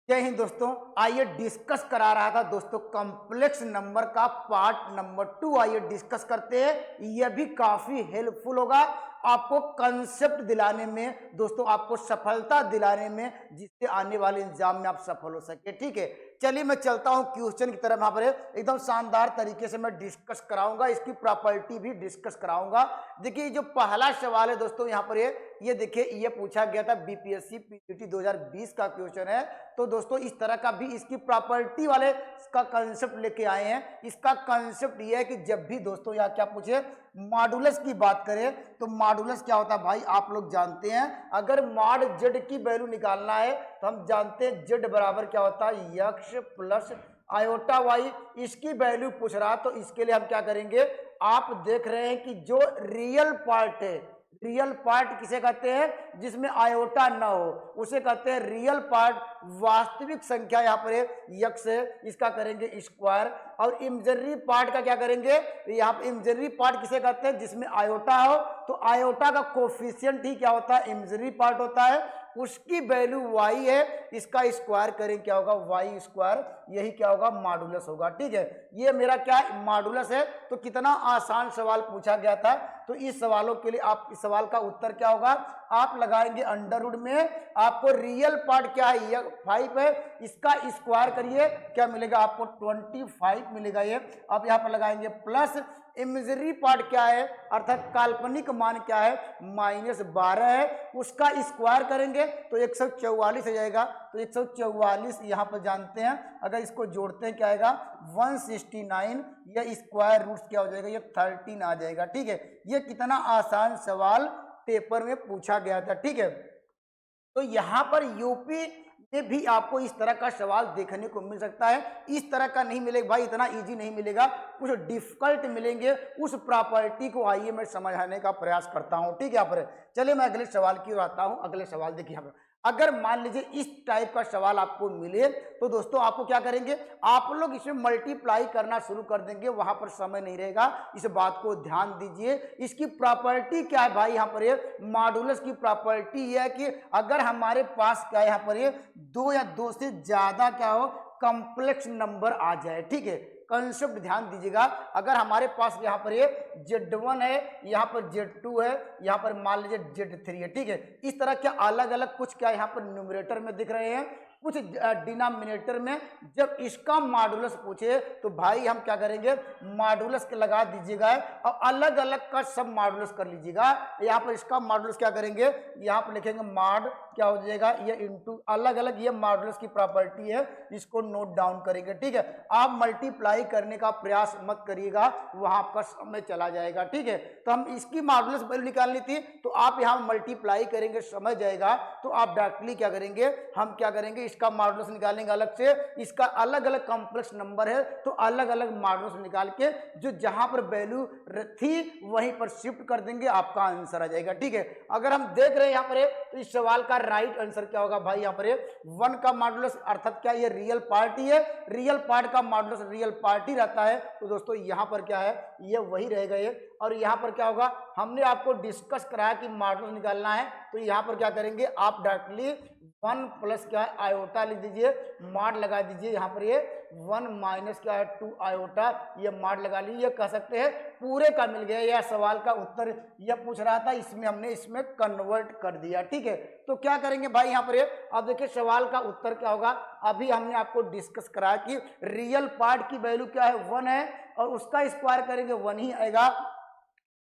जय हिंद दोस्तों। आइए डिस्कस करा रहा था दोस्तों कॉम्प्लेक्स नंबर का पार्ट नंबर 2। आइए डिस्कस करते हैं, यह भी काफी हेल्पफुल होगा आपको कंसेप्ट दिलाने में दोस्तों, आपको सफलता दिलाने में, जिससे आने वाले एग्जाम में आप सफल हो सके। ठीक है, चलिए मैं चलता हूं क्वेश्चन की तरफ। यहाँ पर एकदम शानदार तरीके से मैं डिस्कस कराऊंगा, इसकी प्रॉपर्टी भी डिस्कस कराऊंगा। देखिए जो पहला सवाल है दोस्तों, यहाँ पर ये देखिए, ये पूछा गया था बीपीएससी पीपीटी 2020 का क्वेश्चन है। तो दोस्तों इस तरह का भी इसकी प्रॉपर्टी वाले इसका कंसेप्ट लेके आए हैं। इसका कंसेप्ट ये है कि जब भी दोस्तों यहाँ क्या पूछे मॉडुलस की बात करें तो मॉडुलस क्या होता है भाई, आप लोग जानते हैं। अगर मॉड जेड की वैल्यू निकालना है तो हम जानते हैं जेड बराबर क्या होता है, यक्स प्लस आयोटा वाई। इसकी वैल्यू पूछ रहा, तो इसके लिए हम क्या करेंगे, आप देख रहे हैं कि जो रियल पार्ट है, रियल पार्ट किसे कहते हैं, जिसमें आयोटा ना हो, उसे कहते हैं रियल पार्ट। वास्तविक संख्या यहाँ पर यक्स है, इसका करेंगे स्क्वायर। और इमेजिनरी पार्ट का क्या करेंगे, यहाँ पर इमेजिनरी पार्ट किसे कहते हैं, जिसमें आयोटा हो। तो आयोटा का कोफिशिएंट ही क्या होता है, इमेजिनरी पार्ट होता है, उसकी वैल्यू y है, इसका स्क्वायर करें क्या होगा, y स्क्वायर। यही क्या होगा, मॉडुलस होगा। ठीक है, ये मेरा क्या मॉडुलस है। तो कितना आसान सवाल पूछा गया था। तो इस सवालों के लिए आप इस सवाल का उत्तर क्या होगा, आप लगाएंगे अंडर रूट में। आपको रियल पार्ट क्या है, ये 5 है, इसका स्क्वायर करिए, क्या मिलेगा आपको 25 मिलेगा। ये आप यहाँ पर लगाएंगे प्लस इमेजिनरी पार्ट क्या है, अर्थात काल्पनिक मान क्या है, -12 है, उसका स्क्वायर करेंगे तो 144 हो जाएगा। तो 144 यहाँ पर जानते हैं, अगर इसको जोड़ते हैं क्या आएगा 169, या स्क्वायर रूट क्या हो जाएगा, ये 13 आ जाएगा। ठीक है, ये कितना आसान सवाल पेपर में पूछा गया था। ठीक है, तो यहाँ पर यूपी में भी आपको इस तरह का सवाल देखने को मिल सकता है। इस तरह का नहीं मिलेगा भाई, इतना इजी नहीं मिलेगा, कुछ डिफिकल्ट मिलेंगे। उस प्रॉपर्टी को आइए मैं समझाने का प्रयास करता हूँ। ठीक है, यहाँ पर चलिए मैं अगले सवाल की ओर आता हूँ। अगले सवाल देखिए यहाँ पर, अगर मान लीजिए इस टाइप का सवाल आपको मिले तो दोस्तों आपको क्या करेंगे, आप लोग इसमें मल्टीप्लाई करना शुरू कर देंगे, वहां पर समय नहीं रहेगा, इस बात को ध्यान दीजिए। इसकी प्रॉपर्टी क्या है भाई, यहाँ पर ये मॉडुलस की प्रॉपर्टी ये है कि अगर हमारे पास क्या है, यहाँ पर ये 2 या 2 से ज्यादा क्या हो, कॉम्प्लेक्स नंबर आ जाए। ठीक है, कंसेप्ट ध्यान दीजिएगा। अगर हमारे पास यहाँ पर ये Z1 है, यहाँ पर Z2 है, यहाँ पर मान लीजिए Z3 है। ठीक है, इस तरह के अलग अलग कुछ क्या यहाँ पर न्यूमरेटर में दिख रहे हैं, कुछ डिनोमिनेटर में। जब इसका मॉडुलस पूछे तो भाई हम क्या करेंगे, मॉडुलस के लगा दीजिएगा और अलग अलग का सब मॉडुलस कर लीजिएगा। यहाँ पर इसका मॉडुलस क्या करेंगे, यहाँ पर लिखेंगे मॉड क्या हो जाएगा, ये इनटू अलग अलग, ये मॉडुलस की प्रॉपर्टी है, इसको नोट डाउन करेंगे। ठीक है, आप मल्टीप्लाई करने का प्रयास मत करिएगा, वहां आपका समय चला जाएगा। ठीक है, तो हम इसकी मॉडुलस वैल्यू निकालनी थी, तो आप यहाँ मल्टीप्लाई करेंगे, समझ जाएगा। तो आप डायरेक्टली क्या करेंगे, हम क्या करेंगे, इसका मॉडुलस निकालेंगे अलग से। इसका अलग अलग कॉम्प्लेक्स नंबर है तो अलग अलग मॉडुलस निकाल के जो जहां पर वैल्यू थी वहीं पर शिफ्ट कर देंगे, आपका आंसर आ जाएगा। ठीक है, अगर हम देख रहे हैं यहाँ पर तो इस सवाल का राइट आंसर क्या होगा भाई, यहाँ पर 1 का मॉडुलस, अर्थात क्या ये रियल पार्ट ही है, रियल पार्ट का मॉडुलस रियल पार्ट ही रहता है। तो दोस्तों यहाँ पर क्या है, ये वही रहेगा ये। और यहाँ पर क्या होगा, हमने आपको डिस्कस कराया कि मॉडुलस निकालना है, तो यहाँ पर क्या करेंगे, आप डायरेक्टली 1 प्लस क्या है आयोटा लिख दीजिए, मॉड लगा दीजिए। यहाँ पर ये 1 माइनस क्या है 2 आयोटा, ये मॉड लगा लीजिए। ये कह सकते हैं पूरे का मिल गया, यह सवाल का उत्तर यह पूछ रहा था, इसमें हमने इसमें कन्वर्ट कर दिया। ठीक है, तो क्या करेंगे भाई यहाँ पर अब देखिए सवाल का उत्तर क्या होगा। अभी हमने आपको डिस्कस कराया कि रियल पार्ट की वैल्यू क्या है 1 है, और उसका स्क्वायर करेंगे 1 ही आएगा।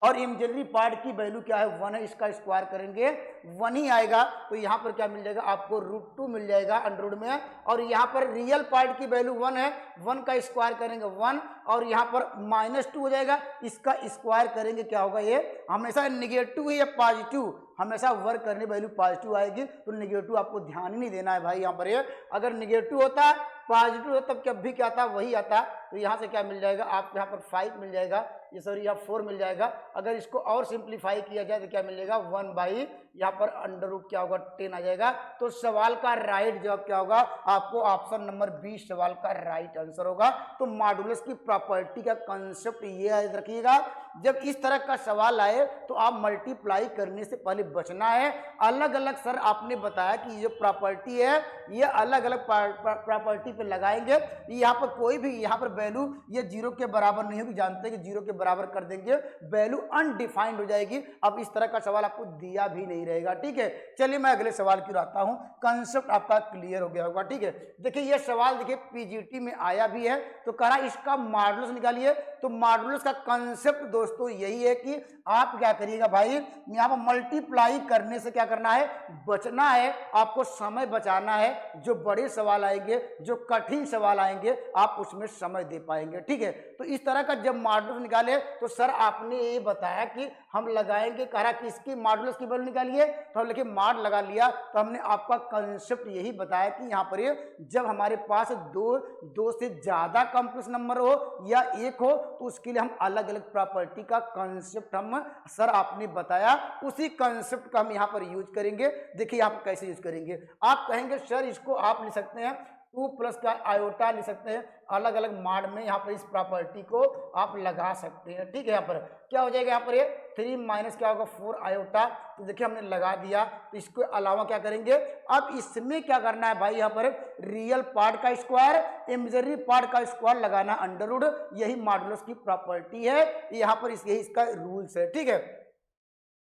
और इमेजिनरी पार्ट की वैल्यू क्या है 1 है, इसका स्क्वायर करेंगे 1 ही आएगा। तो यहाँ पर क्या मिल जाएगा आपको, √2 मिल जाएगा अंडर रूट में। और यहाँ पर रियल पार्ट की वैल्यू 1 है, 1 का स्क्वायर करेंगे 1, और यहाँ पर -2 हो जाएगा, इसका स्क्वायर करेंगे क्या होगा, ये हमेशा निगेटिव है या पॉजिटिव, हमेशा वर्क करने वैल्यू पॉजिटिव आएगी। तो निगेटिव आपको ध्यान ही नहीं देना है भाई। यहाँ पर ये अगर निगेटिव होता पॉजिटिव हो तब कभी क्या आता, वही आता। तो यहाँ से क्या मिल जाएगा, आप यहाँ पर 5 मिल जाएगा, ये सॉरी यहाँ 4 मिल जाएगा। अगर इसको और सिंप्लीफाई किया जाए तो क्या मिलेगा 1 बाई यहाँ पर अंडर रूट क्या होगा 10 आ जाएगा। तो सवाल का राइट जवाब क्या होगा, आपको ऑप्शन नंबर 20 सवाल का राइट आंसर होगा। तो मॉडुलस की प्रॉपर्टी का कंसेप्ट ये याद रखिएगा, जब इस तरह का सवाल आए तो आप मल्टीप्लाई करने से पहले बचना है। अलग अलग सर आपने बताया कि ये जो प्रॉपर्टी है ये अलग अलग प्रॉपर्टी पे लगाएंगे। यहाँ पर कोई भी यहाँ पर वैल्यू ये जीरो के बराबर नहीं होगी, जानते हैं कि जीरो के बराबर कर देंगे वैल्यू अनडिफाइंड हो जाएगी। अब इस तरह का सवाल आपको दिया भी नहीं रहेगा, ठीक है। चलिए मैं अगले सवाल की ओर आता हूँ, कंसेप्ट आपका क्लियर हो गया होगा, ठीक है। देखिए ये सवाल देखिए पीजीटी में आया भी है, तो कह रहा इसका मॉडुलस निकालिए। तो मॉडुलस का कंसेप्ट दोस्तों यही है कि आप क्या करिएगा भाई, यहाँ पर मल्टीप्लाई करने से क्या करना है, बचना है, आपको समय बचाना है। जो बड़े सवाल आएंगे, जो कठिन सवाल आएंगे, आप उसमें समय दे पाएंगे, ठीक है। तो इस तरह का जब मॉडुलस निकाले तो सर आपने ये बताया कि हम लगाएंगे, कह रहा कि इसकी मॉडुलस की वैल्यू निकालिए, तो हम लिखे मॉड लगा लिया। तो हमने आपका कंसेप्ट यही बताया कि यहाँ पर जब हमारे पास दो से ज्यादा कॉम्प्लेक्स नंबर हो या एक हो तो उसके लिए हम अलग अलग प्रॉपर्टी का कंसेप्ट हम सर आपने बताया, उसी कंसेप्ट का हम यहाँ पर यूज करेंगे। देखिए आप कैसे यूज करेंगे, आप कहेंगे सर इसको आप लिख सकते हैं 2 प्लस का आयोटा लिख सकते हैं, अलग अलग माड में यहाँ पर इस प्रॉपर्टी को आप लगा सकते हैं, ठीक है। यहाँ पर क्या हो जाएगा, यहाँ पर ये 3 माइनस क्या होगा 4 आयोटा। तो देखिए हमने लगा दिया। तो इसके अलावा क्या करेंगे, अब इसमें क्या करना है भाई, यहाँ पर रियल पार्ट का स्क्वायर, इमेजिनरी पार्ट का स्क्वायर लगाना अंडर रूट, यही मॉडुलस की प्रॉपर्टी है, यहाँ पर यही इसका रूल्स है, ठीक है।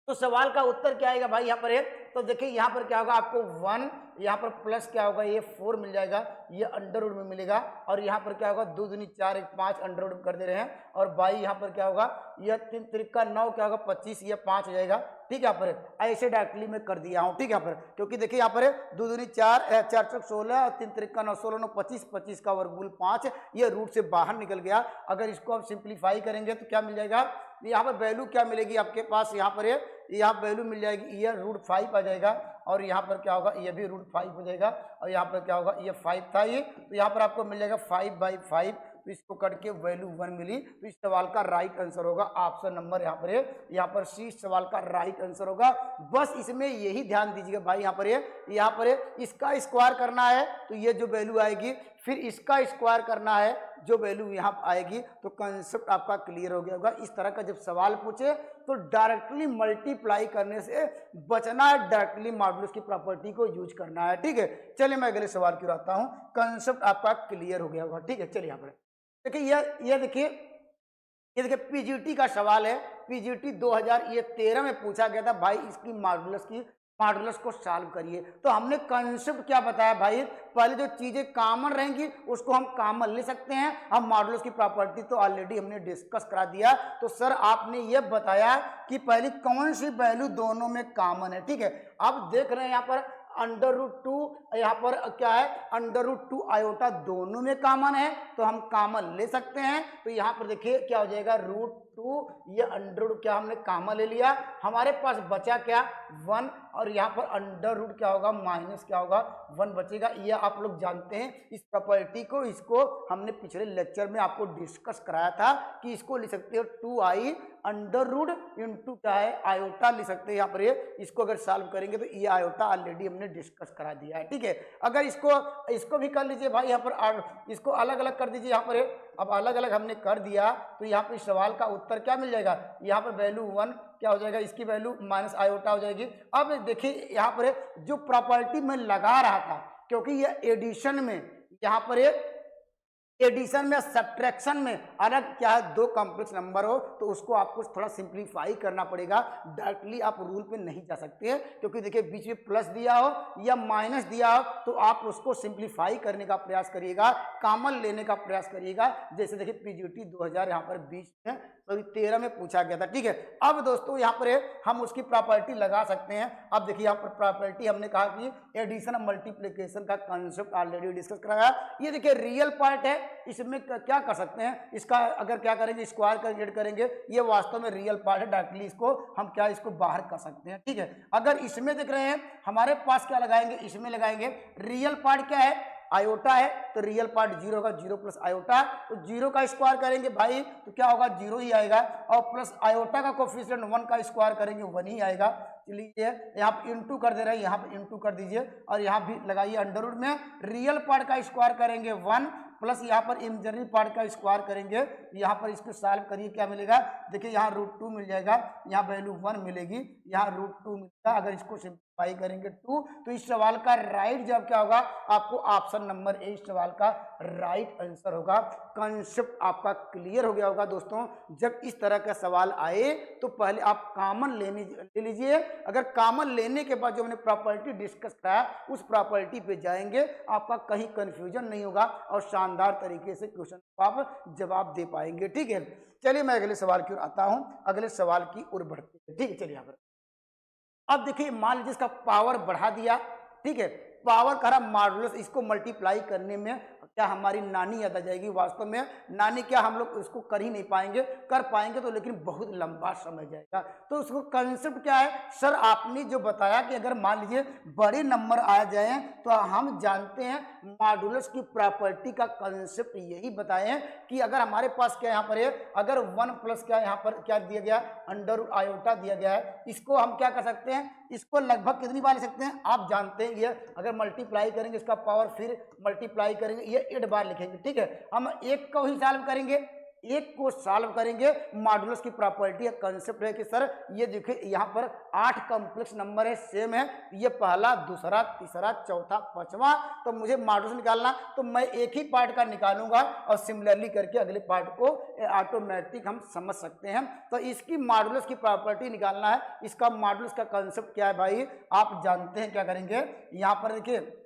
तो सवाल का उत्तर क्या आएगा भाई यहाँ पर है, तो देखिए यहाँ पर क्या होगा आपको 1, यहाँ पर प्लस क्या होगा ये 4 मिल जाएगा, ये अंडर रूट में मिलेगा। और यहाँ पर क्या होगा 2 दूनी 4 1 5 अंडर रूट में कर दे रहे हैं। और बाई यहाँ पर क्या होगा, यह 3 त्रिका 9 क्या होगा 25, ये 5 हो जाएगा, ठीक है। यहाँ पर ऐसे डायरेक्टली में कर दिया हूँ, ठीक है। यहाँ पर क्योंकि देखिए यहाँ पर 2 दूनी 4 4 चौक 16 और 3 त्रिका 9 16 9 25, 25 का वर्गमूल 5, ये रूट से बाहर निकल गया। अगर इसको आप सिंप्लीफाई करेंगे तो क्या मिल जाएगा, यहाँ पर वैल्यू क्या मिलेगी आपके पास, यहाँ पर यहाँ वैल्यू मिल जाएगी, ये √5 आ जाएगा। और यहाँ पर क्या होगा, ये भी √5 हो जाएगा। और यहाँ पर क्या होगा, ये 5 था ये, तो यहाँ पर आपको मिल जाएगा 5/5। तो इसको कट के वैल्यू 1 मिली। तो इस सवाल का राइट आंसर होगा ऑप्शन नंबर यहाँ पर यहाँ पर सी सवाल का राइट आंसर होगा। बस इसमें यही ध्यान दीजिएगा भाई, यहाँ पर इसका स्क्वायर करना है तो ये जो वैल्यू आएगी, फिर इसका स्क्वायर करना है जो वैल्यू यहाँ आएगी। तो कंसेप्ट आपका क्लियर हो गया होगा। इस तरह का जब सवाल पूछे तो डायरेक्टली मल्टीप्लाई करने से बचना है, डायरेक्टली मॉडुलस की प्रॉपर्टी को यूज करना है, ठीक है। चलिए मैं अगले सवाल की ओर आता हूँ, कंसेप्ट आपका क्लियर हो गया होगा, ठीक है। चलिए यहाँ पर देखिए ये देखिए पीजीटी का सवाल है, पीजीटी 2013 में पूछा गया था भाई, इसकी मॉडुलस को सॉल्व करिए। तो हमने कंसेप्ट क्या बताया भाई, पहले जो चीजें कॉमन रहेंगी उसको हम कॉमन ले सकते हैं। हम मॉडुलस की प्रॉपर्टी तो ऑलरेडी हमने डिस्कस करा दिया। तो सर आपने ये बताया कि पहली कौन सी वैल्यू दोनों में कॉमन है, ठीक है। अब देख रहे हैं यहाँ पर √2, यहाँ पर क्या है √2 आयोटा दोनों में कॉमन है, तो हम कॉमन ले सकते हैं। तो यहाँ पर देखिए क्या हो जाएगा √2, ये अंडर रूट क्या हमने कॉमन ले लिया, हमारे पास बचा क्या 1। और यहाँ पर अंडर रूट क्या होगा माइनस क्या होगा 1 बचेगा। ये आप लोग जानते हैं इस प्रॉपर्टी को, इसको हमने पिछले लेक्चर में आपको डिस्कस कराया था कि इसको लिख सकते हो 2i अंडर रूट इंटू क्या है आयोटा लिख सकते हैं। यहाँ पर इसको अगर सॉल्व करेंगे तो ये आयोटा ऑलरेडी हमने डिस्कस करा दिया है, ठीक है। अगर इसको भी कर लीजिए भाई, यहाँ पर इसको अलग अलग कर दीजिए। यहाँ पर अब अलग अलग हमने कर दिया तो यहाँ पर सवाल का उत्तर क्या मिल जाएगा, यहाँ पर वैल्यू 1 क्या हो जाएगा, इसकी वैल्यू माइनस आयोटा हो जाएगी। अब देखिए यहाँ पर जो प्रॉपर्टी मैं लगा रहा था, क्योंकि ये एडिशन में यहाँ पर एडिशन में सब्ट्रैक्शन में अलग क्या है, 2 कॉम्प्लेक्स नंबर हो तो उसको आपको थोड़ा सिंप्लीफाई करना पड़ेगा, डायरेक्टली आप रूल पे नहीं जा सकते हैं। क्योंकि देखिए बीच में प्लस दिया हो या माइनस दिया हो तो आप उसको सिंप्लीफाई करने का प्रयास करिएगा, कॉमन लेने का प्रयास करिएगा। जैसे देखिए पीजीटी 2000 यहाँ पर 20 में 13 में पूछा गया था, ठीक है। अब दोस्तों यहाँ पर हम उसकी प्रॉपर्टी लगा सकते हैं। अब देखिए यहाँ पर प्रॉपर्टी हमने कहा कि एडिशन और मल्टीप्लीकेशन का कंसेप्ट ऑलरेडी डिस्कस कराया। ये देखिए रियल पार्ट है, इसमें क्या कर सकते हैं, इसका अगर क्या करेंगे स्क्वायर का एड करेंगे, ये वास्तव में रियल पार्ट है, डायरेक्टली इसको हम क्या इसको बाहर कर सकते हैं, ठीक है। अगर इसमें देख रहे हैं हमारे पास क्या लगाएंगे, इसमें लगाएंगे रियल पार्ट क्या है आयोटा है, तो रियल पार्ट 0 होगा, 0 प्लस आयोटा, तो 0 का स्क्वायर करेंगे भाई तो क्या होगा 0 ही आएगा। और प्लस आयोटा का कोफिशिएंट 1 का स्क्वायर करेंगे 1 ही आएगा। चलिए यहाँ पर इंटू कर दे रहे हैं, यहाँ पर इंटू कर दीजिए और यहाँ भी लगाइए अंडर रूट में। रियल पार्ट का स्क्वायर करेंगे 1 प्लस यहाँ पर इमेजिनरी पार्ट का स्क्वायर करेंगे, यहाँ पर इसको सॉल्व करिए, क्या मिलेगा, देखिए यहाँ √2 मिल जाएगा, यहाँ वैल्यू 1 मिलेगी, यहाँ √2 मिलेगा। अगर इसको सिंप्लीफाई करेंगे 2, तो इस सवाल का राइट जवाब क्या होगा, आपको ऑप्शन नंबर ए इस सवाल का राइट आंसर होगा। कॉन्सेप्ट आपका क्लियर हो गया होगा दोस्तों। जब इस तरह का सवाल आए तो पहले आप कॉमन ले लीजिए। अगर कॉमन लेने के बाद जो हमने प्रॉपर्टी डिस्कस कराया उस प्रॉपर्टी पे जाएंगे, आपका कहीं कंफ्यूजन नहीं होगा और शानदार तरीके से क्वेश्चन को आप जवाब दे पाएंगे। ठीक है, चलिए मैं अगले सवाल की ओर आता हूं, अगले सवाल की ओर बढ़ते हैं। ठीक है, चलिए यहाँ पर अब देखिए, मान लीजिए इसका पावर बढ़ा दिया। ठीक है, पावर करा मॉडुलस, इसको मल्टीप्लाई करने में क्या हमारी नानी याद आ जाएगी। वास्तव में नानी क्या हम लोग इसको कर ही नहीं पाएंगे, कर पाएंगे तो लेकिन बहुत लंबा समय जाएगा। तो उसको कंसेप्ट क्या है, सर आपने जो बताया कि अगर मान लीजिए बड़े नंबर आ जाए तो हम जानते हैं मॉडुलस की प्रॉपर्टी का कंसेप्ट यही बताए हैं कि अगर हमारे पास क्या यहाँ पर है, अगर 1 प्लस क्या यहाँ पर क्या दिया गया, अंडर आयोटा दिया गया है, इसको हम क्या कर सकते हैं, इसको लगभग कितनी बार ले सकते हैं, आप जानते हैं ये अगर मल्टीप्लाई करेंगे इसका पावर, फिर मल्टीप्लाई करेंगे, ये 8 बार लिखेंगे। ठीक है, हम एक को ही सॉल्व करेंगे, एक को सॉल्व करेंगे। मॉडुलस की प्रॉपर्टी कंसेप्ट है कि सर ये देखिए यहाँ पर 8 कॉम्प्लेक्स नंबर है, सेम है, ये पहला, दूसरा, तीसरा, चौथा, पांचवा, तो मुझे मॉडुलस निकालना, तो मैं एक ही पार्ट का निकालूंगा और सिमिलरली करके अगले पार्ट को ऑटोमेटिक हम समझ सकते हैं। तो इसकी मॉडुलस की प्रॉपर्टी निकालना है। इसका मॉडुलस का कंसेप्ट क्या है भाई, आप जानते हैं, क्या करेंगे, यहाँ पर देखिए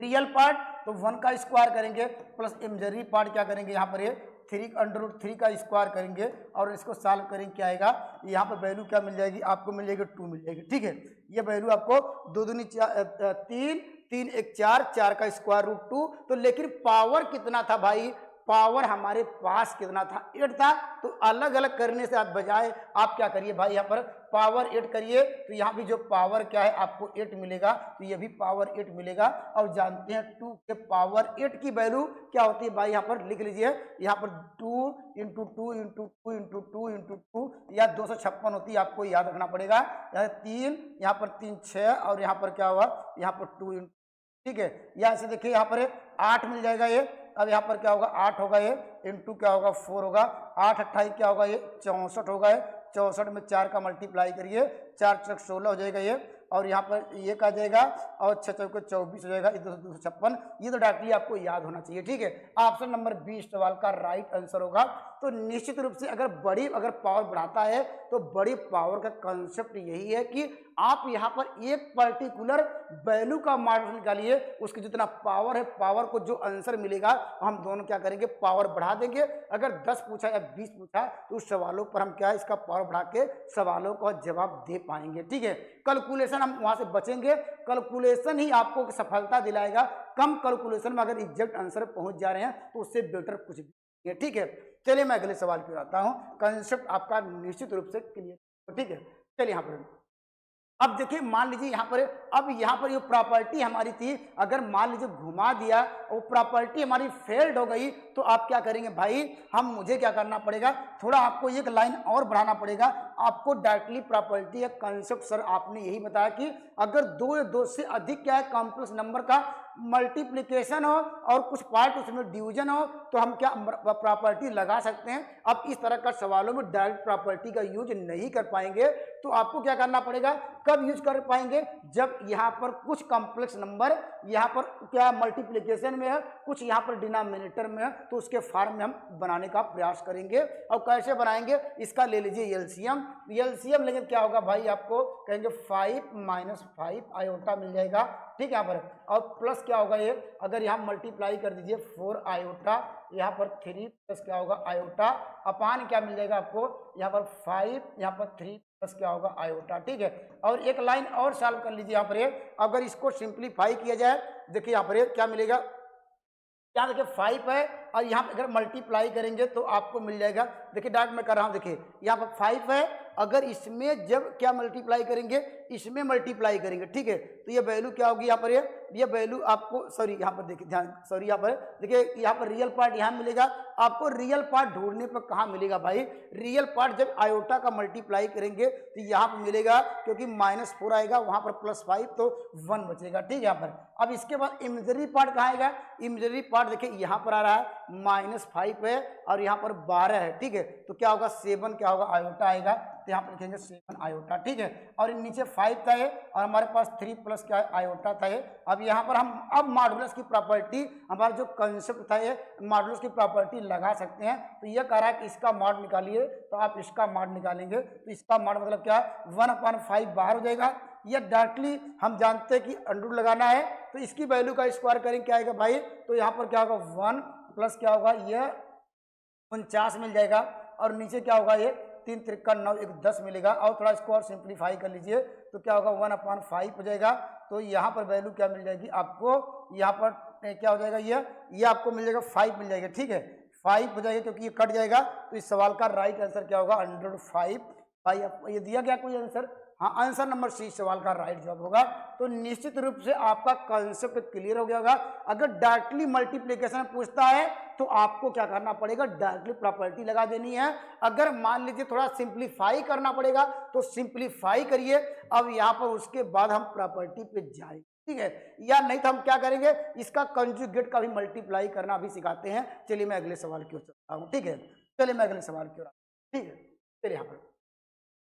रियल पार्ट तो 1 का स्क्वायर करेंगे, प्लस इमेजिनरी पार्ट क्या करेंगे, यहाँ पर ये 3 √3 का स्क्वायर करेंगे और इसको सॉल्व करेंगे, क्या आएगा, यहाँ पर वैल्यू क्या मिल जाएगी, आपको मिल जाएगी 2 मिल जाएगी। ठीक है, ये वैल्यू आपको 2 दूनी 3, 3 1 4, 4 का स्क्वायर √2। तो लेकिन पावर कितना था भाई, पावर हमारे पास कितना था, 8 था। तो अलग अलग करने से आप बजाय आप क्या करिए भाई, यहाँ पर पावर 8 करिए, तो यहाँ भी जो पावर क्या है आपको 8 मिलेगा, तो ये भी पावर 8 मिलेगा। और जानते हैं 2 के पावर 8 की वैल्यू क्या होती है भाई, यहाँ पर लिख लीजिए, यहाँ पर 2 × 2 × 2 × 2 × 2 या 256 होती है, आपको याद रखना पड़ेगा। यहाँ 3, यहाँ पर 3 6 और यहाँ पर क्या हुआ, यहाँ पर 2 ठीक है, यहाँ से देखिए यहाँ पर 8 मिल जाएगा ये। अब यहाँ पर क्या होगा, 8 होगा ये, इंटू क्या होगा 4 होगा, 8 28 क्या होगा ये 64 होगा ये, 64 में 4 का मल्टीप्लाई करिए, 4 × 16 हो जाएगा ये, और यहाँ पर ये का जाएगा और 6 × 24 हो जाएगा, 256। ये तो डायरेक्टली आपको याद होना चाहिए। ठीक है, ऑप्शन नंबर 20 सवाल का राइट आंसर होगा। तो निश्चित रूप से अगर पावर बढ़ाता है तो बड़ी पावर का कंसेप्ट यही है कि आप यहाँ पर एक पर्टिकुलर वैल्यू का मॉडल निकालिए, उसकी जितना पावर है, पावर को जो आंसर मिलेगा हम दोनों क्या करेंगे, पावर बढ़ा देंगे। अगर 10 पूछा या 20 पूछा तो उस सवालों पर हम क्या है, इसका पावर बढ़ा के सवालों का जवाब दे पाएंगे। ठीक है, कैलकुलेशन हम वहां से बचेंगे, कैलकुलेशन ही आपको सफलता दिलाएगा। कम कैलकुलेशन में अगर एग्जैक्ट आंसर पहुंच जा रहे हैं तो उससे बेटर कुछ भी नहीं है। ठीक है, चलिए मैं अगले सवाल पे आता हूं। कंसेप्ट आपका निश्चित रूप से क्लियर। ठीक है, चलिए यहाँ पर अब देखिए, मान लीजिए यहाँ पर, अब यहाँ पर ये प्रॉपर्टी हमारी थी, अगर मान लीजिए घुमा दिया और प्रॉपर्टी हमारी फेल्ड हो गई तो आप क्या करेंगे भाई, मुझे क्या करना पड़ेगा, थोड़ा आपको एक लाइन और बढ़ाना पड़ेगा। आपको डायरेक्टली प्रॉपर्टी या कंसेप्ट सर आपने यही बताया कि अगर 2 या 2 से अधिक क्या है कॉम्प्लेक्स नंबर का मल्टीप्लिकेशन हो और कुछ पार्ट उसमें डिवीजन हो तो हम क्या प्रॉपर्टी लगा सकते हैं। अब इस तरह का सवालों में डायरेक्ट प्रॉपर्टी का यूज नहीं कर पाएंगे, तो आपको क्या करना पड़ेगा, कब यूज कर पाएंगे, जब यहाँ पर कुछ कॉम्प्लेक्स नंबर यहाँ पर क्या मल्टीप्लिकेशन में है, कुछ यहाँ पर डिनोमिनेटर में है, तो उसके फॉर्म में हम बनाने का प्रयास करेंगे। और कैसे बनाएंगे, इसका ले लीजिए एलसीएम। एलसीएम लेकिन क्या होगा भाई, आपको कहेंगे 5 - 5 आयोटा मिल जाएगा। ठीक है, यहाँ पर और प्लस क्या होगा ये, अगर यहाँ मल्टीप्लाई कर दीजिए 4 आयोटा, यहाँ पर 3 प्लस क्या होगा आयोटा, अपान क्या मिल जाएगा आपको, यहाँ पर 5, यहाँ पर 3 प्लस क्या होगा आयोटा। ठीक है, और एक लाइन और सॉल्व कर लीजिए यहाँ पर ये, अगर इसको सिंप्लीफाई किया जाए, देखिए यहाँ पर ये क्या मिलेगा, यहाँ देखिए 5 है और यहाँ पे अगर मल्टीप्लाई करेंगे तो आपको मिल जाएगा, देखिए डायरेक्ट मैं कर रहा हूँ, देखिए यहाँ पर 5 है, अगर इसमें जब क्या मल्टीप्लाई करेंगे, इसमें मल्टीप्लाई करेंगे, ठीक है, तो ये वैल्यू क्या होगी यहाँ पर, ये वैल्यू आपको सॉरी यहाँ पर देखिए ध्यान, सॉरी यहाँ पर देखिए, यहाँ पर रियल पार्ट यहाँ मिलेगा आपको। रियल पार्ट ढूंढने पर कहाँ मिलेगा भाई, रियल पार्ट जब आयोटा का मल्टीप्लाई करेंगे तो यहाँ पर मिलेगा, क्योंकि -4 आएगा, वहाँ पर +5 तो 1 बचेगा, ठीक है यहाँ पर। अब इसके बाद इमेजिनरी पार्ट कहाँ आएगा, इमेजिनरी पार्ट देखिए यहाँ पर आ रहा है -5 है और यहाँ पर 12 है, ठीक है, तो क्या होगा 7 क्या होगा आयोटा आएगा, तो यहाँ पर लिखेंगे 7 आयोटा, ठीक है। और नीचे 5 था ये और हमारे पास 3 प्लस क्या आयोटा था ये। अब यहाँ पर हम अब मॉडुलस की प्रॉपर्टी, हमारा जो कंसेप्ट था ये मॉडुलस की प्रॉपर्टी लगा सकते हैं। तो ये कह रहा है कि इसका मॉड निकालिए, तो आप इसका मॉड निकालेंगे, तो इसका मॉड मतलब क्या 1/5 बाहर हो जाएगा। या डायरेक्टली हम जानते हैं कि अंडर लगाना है, तो इसकी वैल्यू का स्क्वायर करेंगे क्या आएगा भाई, तो यहाँ पर क्या होगा 1 प्लस क्या होगा ये 49 मिल जाएगा, और नीचे क्या होगा ये 3 त्रिका 9 1 10 मिलेगा। और थोड़ा इसको और सिंप्लीफाई कर लीजिए तो क्या होगा 1/5 हो जाएगा। तो यहाँ पर वैल्यू क्या मिल जाएगी आपको, यहाँ पर क्या हो जाएगा ये आपको मिल जाएगा 5 मिल जाएगा, ठीक है 5 हो जाएगा, क्योंकि ये कट जाएगा। तो इस सवाल का राइट आंसर क्या होगा 105 भाई। ये दिया गया कोई आंसर, हाँ आंसर नंबर सी सवाल का राइट जवाब होगा। तो निश्चित रूप से आपका कंसेप्ट क्लियर हो गया होगा। अगर डायरेक्टली मल्टीप्लिकेशन पूछता है तो आपको क्या करना पड़ेगा, डायरेक्टली प्रॉपर्टी लगा देनी है। अगर मान लीजिए थोड़ा सिंप्लीफाई करना पड़ेगा तो सिंप्लीफाई करिए। अब यहाँ पर उसके बाद हम प्रॉपर्टी पे जाएंगे, ठीक है, या नहीं तो हम क्या करेंगे, इसका कंजुगेट का भी मल्टीप्लाई करना भी सिखाते हैं। चलिए मैं अगले सवाल की ओर चलता हूँ, ठीक है, चलिए मैं अगले सवाल की ओर, ठीक है। चलिए यहाँ पर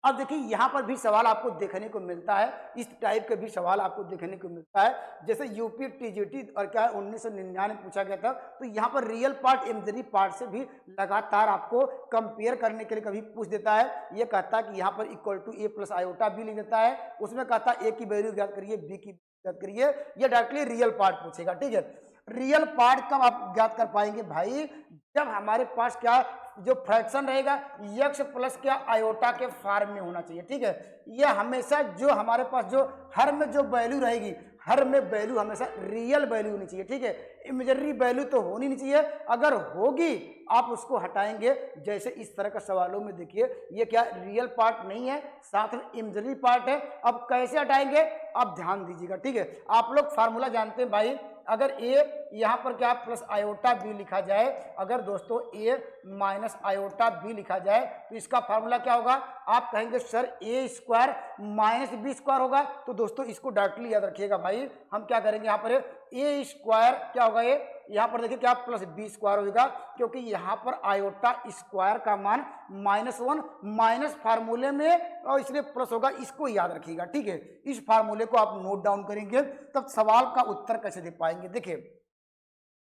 अब देखिए यहाँ पर भी सवाल आपको देखने को मिलता है, इस टाइप के भी सवाल आपको देखने को मिलता है। जैसे यूपी टीजीटी और क्या 1999 पूछा गया था, तो यहाँ पर रियल पार्ट इमेजिनरी पार्ट से भी लगातार आपको कंपेयर करने के लिए कभी पूछ देता है। ये कहता है कि यहाँ पर equal to a plus iota भी लिख देता है, उसमें कहता है a की वैल्यू ज्ञात करिए, b की ज्ञात करिए। ये डायरेक्टली रियल पार्ट पूछेगा, ठीक है। रियल पार्ट कब आप ज्ञात कर पाएंगे भाई, जब हमारे पास क्या जो फ्रैक्शन रहेगा x प्लस क्या आयोटा के फॉर्म में होना चाहिए, ठीक है। ये हमेशा जो हमारे पास जो हर में जो वैल्यू रहेगी, हर में वैल्यू हमेशा रियल वैल्यू होनी चाहिए, ठीक है। इमेजिनरी वैल्यू तो होनी नहीं चाहिए, अगर होगी आप उसको हटाएंगे। जैसे इस तरह का सवालों में देखिए ये क्या रियल पार्ट नहीं है, साथ में इमेजिनरी पार्ट है। अब कैसे हटाएंगे आप ध्यान दीजिएगा, ठीक है। आप लोग फार्मूला जानते हैं भाई, अगर a यहाँ पर क्या प्लस आयोटा b लिखा जाए, अगर दोस्तों a माइनस आयोटा b लिखा जाए तो इसका फार्मूला क्या होगा। आप कहेंगे sir a square minus b square होगा, तो दोस्तों इसको डायरेक्टली याद रखिएगा भाई। हम क्या करेंगे यहाँ पर a स्क्वायर क्या होगा, ये यहाँ पर देखिए क्या प्लस b स्क्वायर होगा, क्योंकि यहाँ पर आयोटा स्क्वायर का मान -1 माइनस फार्मूले में और इसलिए प्लस होगा, इसको याद रखिएगा, ठीक है। इस फार्मूले को आप नोट डाउन करेंगे तब सवाल का उत्तर कैसे दे पाएंगे। देखिए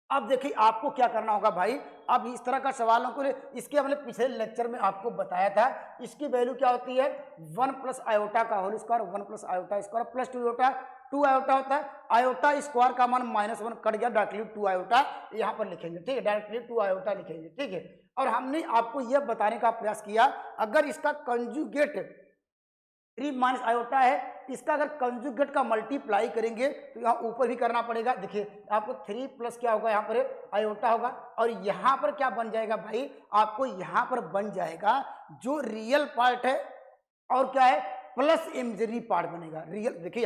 अब देखिए आपको क्या करना होगा भाई, अब इस तरह का सवालों को इसके हमने पिछले लेक्चर में आपको बताया था। इसकी वैल्यू क्या होती है 1 प्लस आयोटा का whole square, 1 plus iota square plus 2 iota, 2 iota होता है। आयोटा स्क्वायर का मान -1 कट गया, डायरेक्टली 2 आयोटा यहाँ पर लिखेंगे, ठीक है, डायरेक्टली 2 आयोटा लिखेंगे, ठीक है। और हमने आपको यह बताने का प्रयास किया, अगर इसका कंजुगेट 3 माइनस आयोटा है, इसका अगर कंजुगेट का मल्टीप्लाई करेंगे तो यहाँ ऊपर भी करना पड़ेगा। देखिए आपको 3 प्लस क्या होगा यहाँ पर आयोटा होगा, और यहाँ पर क्या बन जाएगा भाई, आपको यहाँ पर बन जाएगा जो रियल पार्ट है और क्या है प्लस इमेजिनरी पार्ट बनेगा। रियल देखिए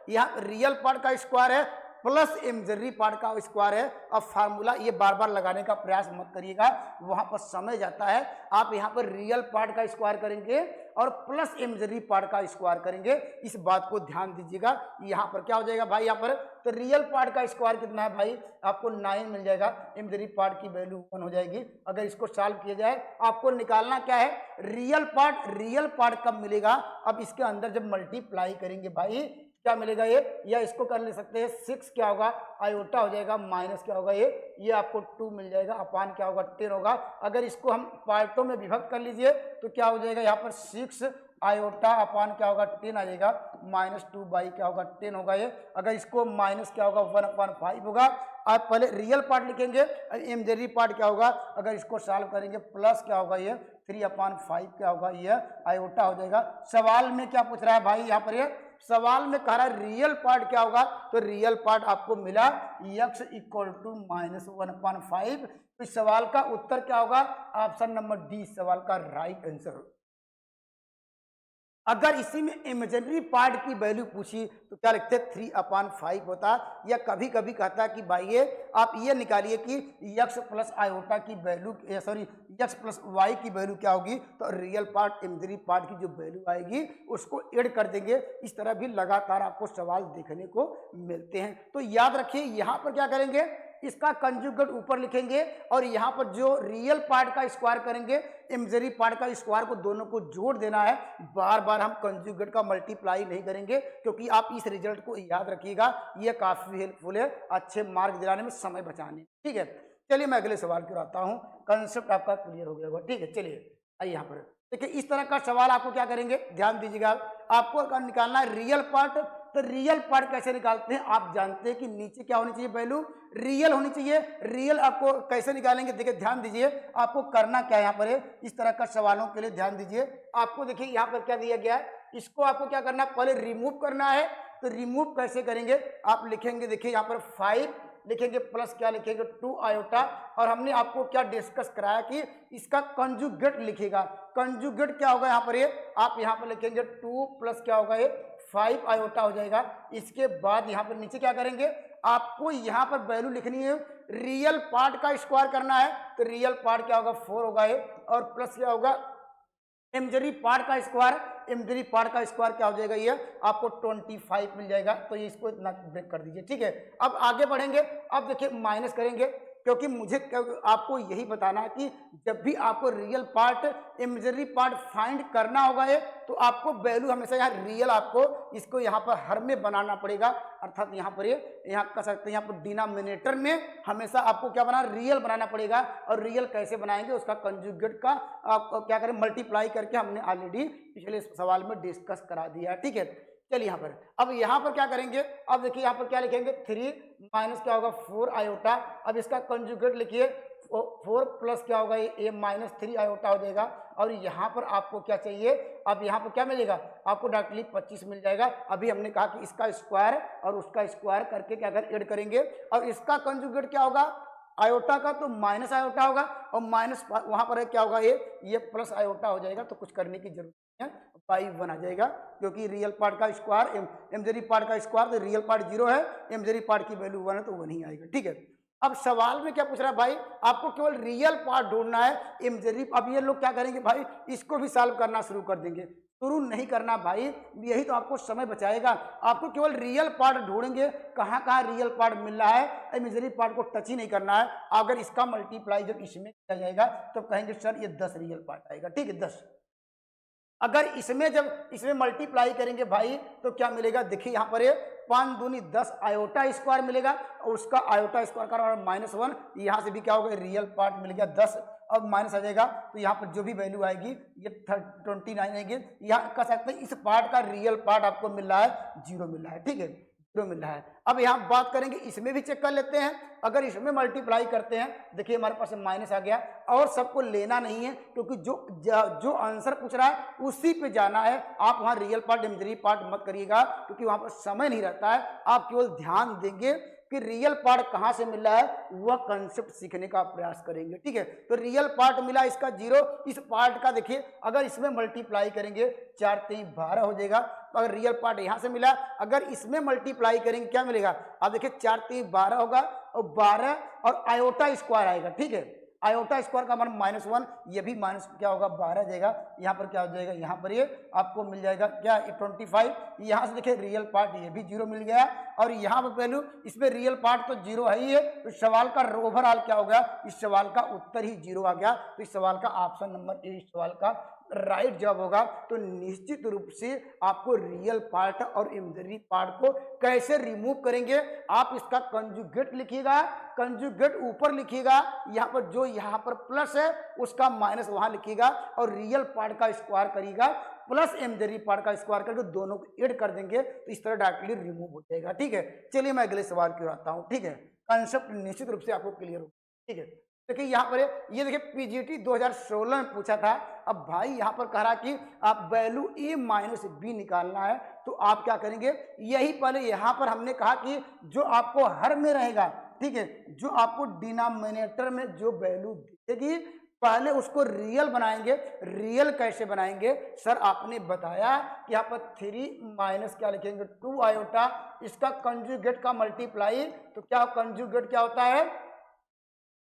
यहाँ रियल पार्ट का स्क्वायर है प्लस इमेजिनरी पार्ट का स्क्वायर है। अब फार्मूला ये बार बार लगाने का प्रयास मत करिएगा, वहां पर समय जाता है। आप यहाँ पर रियल पार्ट का स्क्वायर करेंगे और प्लस इमेजिनरी पार्ट का स्क्वायर करेंगे, इस बात को ध्यान दीजिएगा। यहाँ पर क्या हो जाएगा भाई, यहाँ पर तो रियल पार्ट का स्क्वायर कितना है भाई, आपको 9 मिल जाएगा, इमेजिनरी पार्ट की वैल्यू 1 हो जाएगी। अगर इसको सॉल्व किया जाए आपको निकालना क्या है रियल पार्ट कब मिलेगा। अब इसके अंदर जब मल्टीप्लाई करेंगे भाई क्या मिलेगा ये, या इसको कर ले सकते हैं 6 क्या होगा आयोटा हो जाएगा, माइनस क्या होगा ये आपको 2 मिल जाएगा, अपान क्या होगा 10 होगा। अगर इसको हम पार्टों में विभक्त कर लीजिए तो क्या हो जाएगा, यहाँ पर 6 आयोटा अपान क्या होगा 10 आ जाएगा, -2 बाई क्या होगा 10 होगा ये। अगर इसको माइनस क्या होगा 1/5 होगा। आप पहले रियल पार्ट लिखेंगे, इमेजिनरी पार्ट क्या होगा, अगर इसको सॉल्व करेंगे प्लस क्या होगा ये 3/5 क्या होगा ये आयोटा हो जाएगा। सवाल में क्या पूछ रहा है भाई, यहाँ पर ये सवाल में कह रहा है रियल पार्ट क्या होगा, तो रियल पार्ट आपको मिला x इक्वल टू -1/5 तो इस सवाल का उत्तर क्या होगा? ऑप्शन नंबर डी सवाल का राइट आंसर। अगर इसी में इमेजिनरी पार्ट की वैल्यू पूछी तो क्या लिखते? 3/5 होता। या कभी कभी कहता है कि भाई ये आप ये निकालिए कि यक्स प्लस आयोटा की value, sorry x plus y की वैल्यू क्या होगी? तो रियल पार्ट इमेजिनरी पार्ट की जो वैल्यू आएगी उसको ऐड कर देंगे। इस तरह भी लगातार आपको सवाल देखने को मिलते हैं। तो याद रखिए यहाँ पर क्या करेंगे, इसका कंजुगेट ऊपर लिखेंगे और यहाँ पर जो रियल पार्ट का स्क्वायर करेंगे, इमेजिनरी पार्ट का स्क्वायर को दोनों को जोड़ देना है। बार बार हम कंजुगेट का मल्टीप्लाई नहीं करेंगे, क्योंकि आप इस रिजल्ट को याद रखिएगा, ये काफी हेल्पफुल है अच्छे मार्क दिलाने में, समय बचाने। ठीक है, चलिए मैं अगले सवाल की ओर आता हूँ। कंसेप्ट आपका क्लियर हो गया होगा। ठीक है, चलिए आइए यहाँ पर देखिए, इस तरह का सवाल आपको क्या करेंगे, ध्यान दीजिएगा। आपको निकालना है रियल पार्ट। तो रियल पार्ट कैसे निकालते हैं? आप जानते हैं कि नीचे क्या होनी चाहिए, वैल्यू रियल होनी चाहिए। रियल आपको कैसे निकालेंगे? देखिए ध्यान दीजिए, आपको करना क्या है यहाँ पर है, इस तरह का सवालों के लिए ध्यान दीजिए। आपको देखिए यहाँ पर क्या दिया गया है, इसको आपको क्या करना है, पहले रिमूव करना है। तो रिमूव कैसे करेंगे? आप लिखेंगे, देखिए यहाँ पर 5 लिखेंगे प्लस क्या लिखेंगे, 2 आयोटा। और हमने आपको क्या डिस्कस कराया कि इसका कंजुगेट लिखेगा। कंजुगेट क्या होगा यहाँ पर, ये आप यहाँ पर लिखेंगे 2 प्लस क्या होगा, ये 5 आयोटा हो जाएगा। इसके बाद यहाँ पर नीचे क्या करेंगे, आपको यहाँ पर वैल्यू लिखनी है, रियल पार्ट का स्क्वायर करना है। तो रियल पार्ट क्या होगा, 4 होगा ये, और प्लस क्या होगा, इमेजिनरी पार्ट का स्क्वायर। इमेजिनरी पार्ट का स्क्वायर क्या हो जाएगा, ये आपको 25 मिल जाएगा। तो ये इसको इतना ब्रेक कर दीजिए। ठीक है, अब आगे बढ़ेंगे। अब देखिए माइनस करेंगे, क्योंकि मुझे आपको यही बताना है कि जब भी आपको real part imaginary part find करना होगा ये, तो आपको वैल्यू हमेशा यहाँ रियल, आपको इसको यहाँ पर हर में बनाना पड़ेगा। अर्थात यहाँ पर ये यहाँ कह सकते हैं, यहाँ पर डिनोमिनेटर में हमेशा आपको क्या बनाना, रियल बनाना पड़ेगा। और रियल कैसे बनाएंगे, उसका कंजुगेट का आपको क्या करें, मल्टीप्लाई करके हमने ऑलरेडी पिछले सवाल में डिस्कस करा दिया। ठीक है, चलिए यहाँ पर, अब यहाँ पर क्या करेंगे, अब देखिए यहाँ पर क्या लिखेंगे, 3 माइनस क्या होगा 4 आयोटा। अब इसका कंजुगेट लिखिए, 4 प्लस क्या होगा, ये माइनस 3 आयोटा हो जाएगा। और यहाँ पर आपको क्या चाहिए, अब यहाँ पर क्या मिलेगा आपको, डायरेक्टली 25 मिल जाएगा। अभी हमने कहा कि इसका स्क्वायर और उसका स्क्वायर करके क्या कर ऐड करेंगे, और इसका कंजुगेट क्या होगा, आयोटा का तो माइनस आयोटा होगा, और माइनस वहाँ पर क्या होगा, ये प्लस आयोटा हो जाएगा। तो कुछ करने की जरूरत नहीं है, पाई 1 आ जाएगा, क्योंकि रियल पार्ट का स्क्वायर इमेजिनरी पार्ट का स्क्वायर, तो रियल पार्ट 0 है, इमेजिनरी पार्ट की वैल्यू 1 है, तो 1 ही आएगा। ठीक है, अब सवाल में क्या पूछ रहा है भाई, आपको केवल रियल पार्ट ढूंढना है, इमेजिनरी। अब ये लोग क्या करेंगे भाई, इसको भी सॉल्व करना शुरू कर देंगे। शुरू नहीं करना भाई, यही तो आपको समय बचाएगा। आपको केवल रियल पार्ट ढूंढेंगे, कहाँ कहाँ रियल पार्ट मिल रहा है, इमेजिनरी पार्ट को टच ही नहीं करना है। अगर इसका मल्टीप्लाई जब इसमें किया जाएगा तो कहेंगे सर ये 10 रियल पार्ट आएगा। ठीक है, 10। अगर इसमें जब इसमें मल्टीप्लाई करेंगे भाई तो क्या मिलेगा, देखिए यहाँ पर 5 दूनी 10 आयोटा स्क्वायर मिलेगा, और उसका आयोटा स्क्वायर का -1। यहाँ से भी क्या होगा, रियल पार्ट मिल गया 10। अब माइनस आ जाएगा, तो यहाँ पर जो भी वैल्यू आएगी ये 29 आएगी। यहाँ कह सकते हैं इस पार्ट का रियल पार्ट आपको मिल रहा है 0 मिल रहा है। ठीक है, 0 मिल रहा है। अब यहाँ बात करेंगे, इसमें भी चेक कर लेते हैं। अगर इसमें मल्टीप्लाई करते हैं, देखिए हमारे पास माइनस आ गया, और सबको लेना नहीं है, क्योंकि जो आंसर पूछ रहा है उसी पे जाना है। आप वहाँ रियल पार्ट इमेजिनरी पार्ट मत करिएगा, क्योंकि वहाँ पर समय नहीं रहता है। आप केवल ध्यान देंगे कि रियल पार्ट कहाँ से मिल रहा है, वह कंसेप्ट सीखने का प्रयास करेंगे। ठीक है, तो रियल पार्ट मिला इसका 0। इस पार्ट का देखिए, अगर इसमें मल्टीप्लाई करेंगे 4 3 12 हो जाएगा। अगर रियल पार्ट यहाँ से मिला, अगर इसमें मल्टीप्लाई करेंगे क्या मिलेगा, अब देखिए 4 3 12 होगा, और 12 और आयोटा स्क्वायर आएगा। ठीक है, आयोटा स्क्वायर का मान -1, ये भी माइनस क्या होगा 12 जाएगा। यहाँ पर क्या हो जाएगा, यहाँ पर ये आपको मिल जाएगा क्या 25। यहाँ से देखिए रियल पार्ट ये भी 0 मिल गया, और यहाँ पर वैल्यू इसमें रियल पार्ट तो 0 है ही है। तो सवाल का ओवरऑल क्या हो गया, इस सवाल का उत्तर ही 0 आ गया। तो इस सवाल का ऑप्शन नंबर ए इस सवाल का राइट जवाब होगा। तो निश्चित रूप से आपको रियल पार्ट और इमेजिनरी पार्ट को कैसे रिमूव करेंगे, आप इसका कंजुगेट लिखिएगा, कंजुगेट ऊपर लिखिएगा, यहाँ पर जो यहाँ पर प्लस है उसका माइनस वहां लिखिएगा, और रियल पार्ट का स्क्वायर करिएगा प्लस इमेजिनरी पार्ट का स्क्वायर करके दोनों को ऐड कर देंगे, तो इस तरह डायरेक्टली रिमूव हो जाएगा। ठीक है, चलिए मैं अगले सवाल की ओर आता हूँ। ठीक है, कंसेप्ट निश्चित रूप से आपको क्लियर हो। ठीक है, देखिए यहाँ पर ये देखिए पीजीटी 2016 में पूछा था। अब भाई यहाँ पर कह रहा कि आप वैल्यू a माइनस बी निकालना है, तो आप क्या करेंगे, यही पहले यहाँ पर हमने कहा कि जो आपको हर में रहेगा ठीक है, जो आपको डिनोमिनेटर में जो वैल्यू दिखेगी पहले उसको रियल बनाएंगे। रियल कैसे बनाएंगे सर, आपने बताया कि यहाँ पर 3 माइनस क्या लिखेंगे 2 आयोटा, इसका कंजुगेट का मल्टीप्लाई, तो क्या कंजुगेट क्या होता है,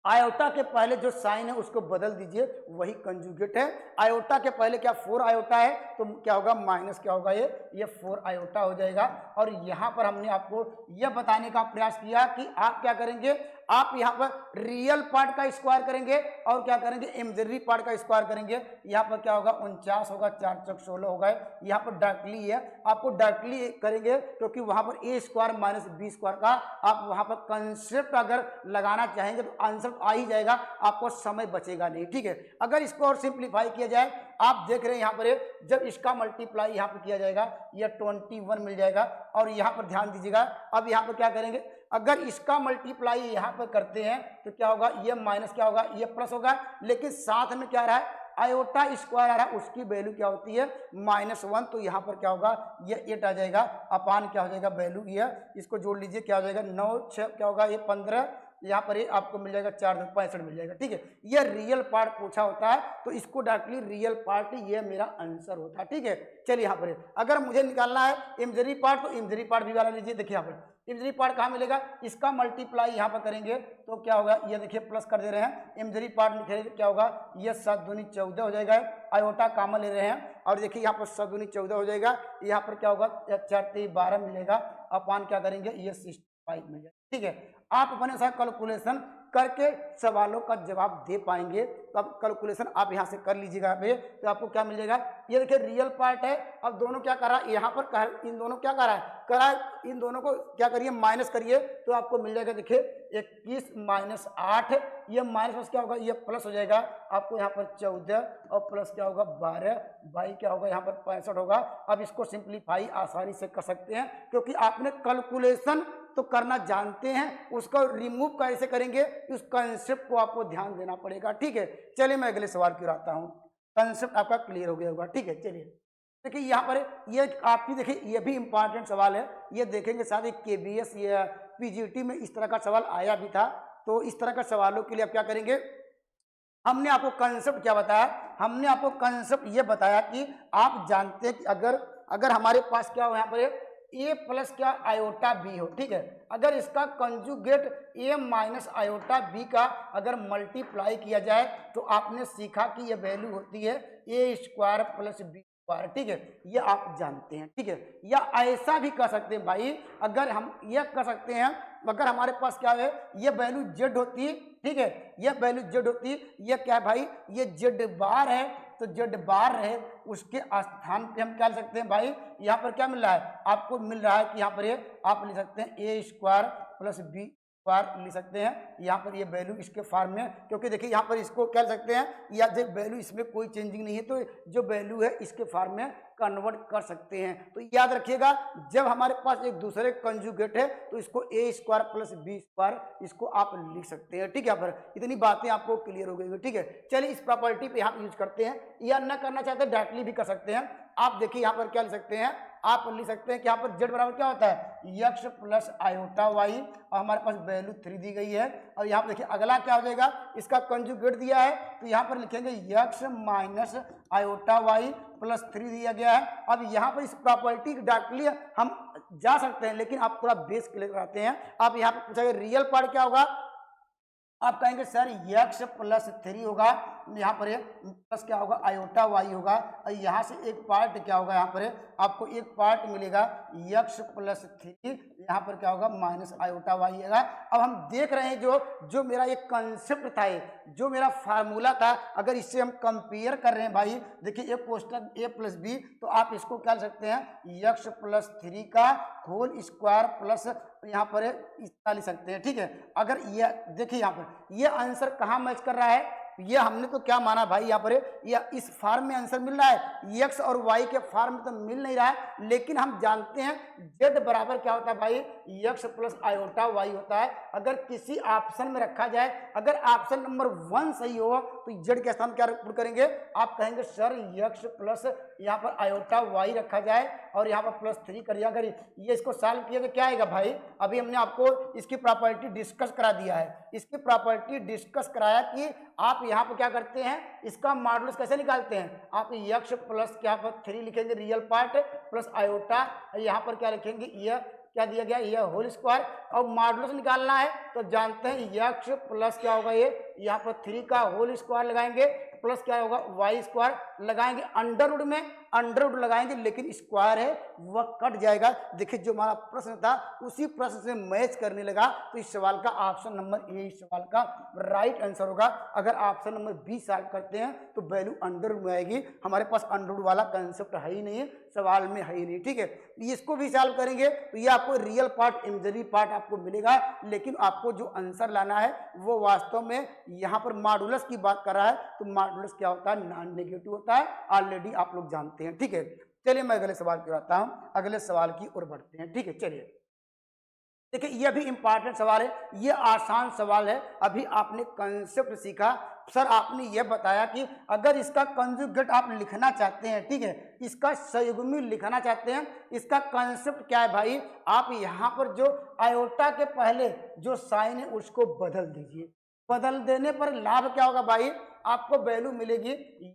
आयोटा के पहले जो साइन है उसको बदल दीजिए, वही कंजुगेट है। आयोटा के पहले क्या 4 आयोटा है, तो क्या होगा माइनस क्या होगा ये 4 आयोटा हो जाएगा। और यहाँ पर हमने आपको यह बताने का प्रयास किया कि आप क्या करेंगे, आप यहाँ पर रियल पार्ट का स्क्वायर करेंगे और क्या करेंगे इमेजिनरी पार्ट का स्क्वायर करेंगे। यहाँ पर क्या होगा 49 होगा, 4 चौक 16 होगा। यहाँ पर डायरेक्टली है, आपको डायरेक्टली करेंगे क्योंकि वहां पर ए स्क्वायर माइनस बी स्क्वायर का आप वहां पर कंसेप्ट अगर लगाना चाहेंगे तो आंसर आ ही जाएगा, आपको समय बचेगा नहीं। ठीक है, अगर इसको और सिंप्लीफाई किया जाए, आप देख रहे हैं यहाँ पर जब इसका मल्टीप्लाई यहाँ पर किया जाएगा यह 21 मिल जाएगा। और यहाँ पर ध्यान दीजिएगा, अब यहाँ पर क्या करेंगे, अगर इसका मल्टीप्लाई यहाँ पर करते हैं तो क्या होगा, ये माइनस क्या होगा, ये प्लस होगा, लेकिन साथ में क्या रहा है आयोटा स्क्वायर आ रहा है, उसकी वैल्यू क्या होती है -1, तो यहाँ पर क्या होगा ये 8 आ जाएगा, अपान क्या हो जाएगा वैल्यू ये, इसको जोड़ लीजिए क्या हो जाएगा 9 6 क्या होगा ये 15, यहाँ पर ये आपको मिल जाएगा 4 65 मिल जाएगा। ठीक है, ये रियल पार्ट पूछा होता है तो इसको डायरेक्टली रियल पार्ट ये मेरा आंसर होता है। ठीक है, चलिए यहाँ पर अगर मुझे निकालना है इमेजिनरी पार्ट तो इमेजिनरी पार्ट भी वाला लीजिए। देखिए यहाँ पर इमेजिनरी पार्ट कहाँ मिलेगा, इसका मल्टीप्लाई यहाँ पर करेंगे तो क्या होगा, ये देखिए प्लस कर दे रहे हैं, इमेजिनरी पार्ट लिखेंगे क्या होगा, ये 7 दूनी 14 हो जाएगा, आयोटा कामन ले रहे हैं और देखिए यहाँ पर 7 दूनी 14 हो जाएगा, यहाँ पर क्या होगा 4 3 12 मिलेगा, अपान क्या करेंगे ये 65 मिल जाएगा। ठीक है, आप अपने साथ कैलकुलेशन करके सवालों का जवाब दे पाएंगे, तो आप कैलकुलेशन आप यहाँ से कर लीजिएगा तो आपको क्या मिल जाएगा, ये देखिए रियल पार्ट है। अब दोनों क्या कर रहा है, यहाँ पर इन दोनों क्या कर रहा है, इन दोनों को क्या करिए माइनस करिए तो आपको मिल जाएगा, देखिए 21 माइनस 8, ये माइनस क्या होगा ये प्लस हो जाएगा, आपको यहाँ पर 14 और प्लस क्या होगा 12 बाई क्या होगा यहाँ पर 65 होगा। अब इसको सिंप्लीफाई आसानी से कर सकते हैं क्योंकि आपने कैलकुलेशन तो करना जानते हैं, उसको रिमूव कैसे करेंगे उस कंसेप्ट को आपको ध्यान देना पड़ेगा। ठीक है, चलिए मैं अगले सवाल की ओर आता हूँ, कंसेप्ट आपका क्लियर हो गया होगा। ठीक है, चलिए देखिए यहाँ पर ये आपकी देखिए ये भी इंपॉर्टेंट सवाल है, ये देखेंगे शायद एक KBS या PGT में इस तरह का सवाल आया भी था। तो इस तरह का सवालों के लिए आप क्या करेंगे, हमने आपको कंसेप्ट क्या बताया, हमने आपको कंसेप्ट ये बताया कि आप जानते हैं कि अगर हमारे पास क्या हो यहाँ पर a प्लस क्या आयोटा b हो। ठीक है, अगर इसका conjugate a minus iota b का अगर मल्टीप्लाई किया जाए तो आपने सीखा कि ये वैल्यू होती है a square plus b square. ठीक है, ये आप जानते हैं। ठीक है, या ऐसा भी कर सकते हैं भाई, अगर हम ये कर सकते हैं अगर हमारे पास क्या है ये वैल्यू z होती है, ठीक है, ये वैल्यू z होती है, ये क्या है भाई ये z बार है, तो z बार रहे उसके स्थान पे हम क्या लिख सकते हैं भाई, यहाँ पर क्या मिल रहा है आपको, मिल रहा है कि यहाँ पर ये आप लिख सकते हैं a square plus b square लिख सकते हैं। यहाँ पर ये वैल्यू इसके फॉर्म में, क्योंकि देखिए यहाँ पर इसको क्या लिख सकते हैं, या जो वैल्यू इसमें कोई चेंजिंग नहीं है तो जो वैल्यू है इसके फॉर्म में कन्वर्ट कर सकते हैं। तो याद रखिएगा जब हमारे पास एक दूसरे कंजुगेट है तो इसको a square plus b square इसको आप लिख सकते हैं। ठीक है, यहाँ पर इतनी बातें आपको क्लियर हो गई। ठीक है, चलिए इस प्रॉपर्टी पे यहाँ यूज करते हैं, या न करना चाहते हैं डायरेक्टली भी कर सकते हैं। आप देखिए यहाँ पर क्या लिख सकते हैं, आप लिख सकते हैं कि यहाँ पर z बराबर क्या होता है x प्लस आयोटा y, और हमारे पास वैल्यू 3 दी गई है। और यहाँ पर देखिए अगला क्या हो जाएगा, इसका कंजुगेट दिया है तो यहाँ पर लिखेंगे x minus iota y plus 3 दिया गया है। अब यहाँ पर इस प्रॉपर्टी डायरेक्टली हम जा सकते हैं, लेकिन आप थोड़ा बेस क्लियर कराते हैं। आप यहाँ पर पूछेंगे रियल पार्ट क्या होगा, आप कहेंगे सर x प्लस 3 होगा, यहाँ पर प्लस क्या होगा आयोटा y होगा, और यहाँ से एक पार्ट क्या होगा, यहाँ पर आपको एक पार्ट मिलेगा x प्लस 3, यहाँ पर क्या होगा माइनस आयोटा y होगा। अब हम देख रहे हैं जो मेरा एक कंसेप्ट था, जो मेरा फार्मूला था, अगर इससे हम कंपेयर कर रहे हैं भाई, देखिए एक क्वेश्चन a प्लस बी, तो आप इसको क्या लिख सकते हैं x प्लस 3 का होल स्क्वायर प्लस यहाँ पर इतना लिख सकते हैं। ठीक है, अगर ये देखिए यहाँ पर ये आंसर कहाँ मैच कर रहा है, ये हमने तो क्या माना भाई यहाँ पर या इस फॉर्म में आंसर मिल रहा है, x और y के फॉर्म में तो मिल नहीं रहा है, लेकिन हम जानते हैं z बराबर क्या होता है भाई x प्लस आयोटा y होता है। अगर किसी ऑप्शन में रखा जाए, अगर ऑप्शन नंबर 1 सही हो तो z के स्थान क्या पुट करेंगे, आप कहेंगे सर x प्लस यहाँ पर आयोटा वाई रखा जाए और यहाँ पर +3 कर दिया। अगर ये इसको सॉल्व किया तो क्या आएगा भाई, अभी हमने आपको इसकी प्रॉपर्टी डिस्कस करा दिया है। इसकी प्रॉपर्टी डिस्कस कराया कि आप यहाँ पर क्या करते हैं, इसका मॉडुलस कैसे निकालते हैं। आप यक्ष प्लस यहाँ पर 3 लिखेंगे रियल पार्ट प्लस आयोटा, यहाँ पर क्या लिखेंगे, यह क्या दिया गया, यह होल स्क्वायर। और मॉडुलस निकालना है तो जानते हैं यक्ष प्लस क्या होगा, ये यहाँ पर 3 का होल स्क्वायर लगाएंगे प्लस क्या होगा वाई स्क्वायर लगाएंगे, अंडर रूट में अंडर रूट लगाएंगे, लेकिन स्क्वायर है वह कट जाएगा। देखिए जो हमारा प्रश्न था उसी प्रश्न से मैच करने लगा, तो इस सवाल का ऑप्शन नंबर ए इस सवाल का राइट आंसर होगा। अगर ऑप्शन नंबर बी सॉल्व करते हैं तो वैल्यू अंडर रूट में आएगी। हमारे पास अंडर रूट वाला कंसेप्ट है ही नहीं, सवाल में है ही नहीं, ठीक है। इसको भी सॉल्व करेंगे तो ये आपको रियल पार्ट इमेजिनरी पार्ट आपको मिलेगा, लेकिन आपको जो आंसर लाना है वो वास्तव में यहाँ पर मॉडुलस की बात कर रहा है। तो मॉडुलस क्या होता है, नॉन नेगेटिव होता है, ऑलरेडी आप लोग जानते हैं, ठीक है। चलिए मैं अगले सवाल की आता हूँ, अगले सवाल की ओर बढ़ते हैं, ठीक है। चलिए देखिए यह भी इंपॉर्टेंट सवाल है, ये आसान सवाल है। अभी आपने कंसेप्ट सीखा, सर आपने यह बताया कि अगर इसका कंजुगेट आप लिखना चाहते हैं, ठीक है, इसका संयुग्मी लिखना चाहते हैं, इसका कंसेप्ट क्या है भाई, आप यहाँ पर जो आयोटा के पहले जो साइन है उसको बदल दीजिए। बदल देने पर लाभ क्या होगा भाई, आपको वैल्यू मिलेगी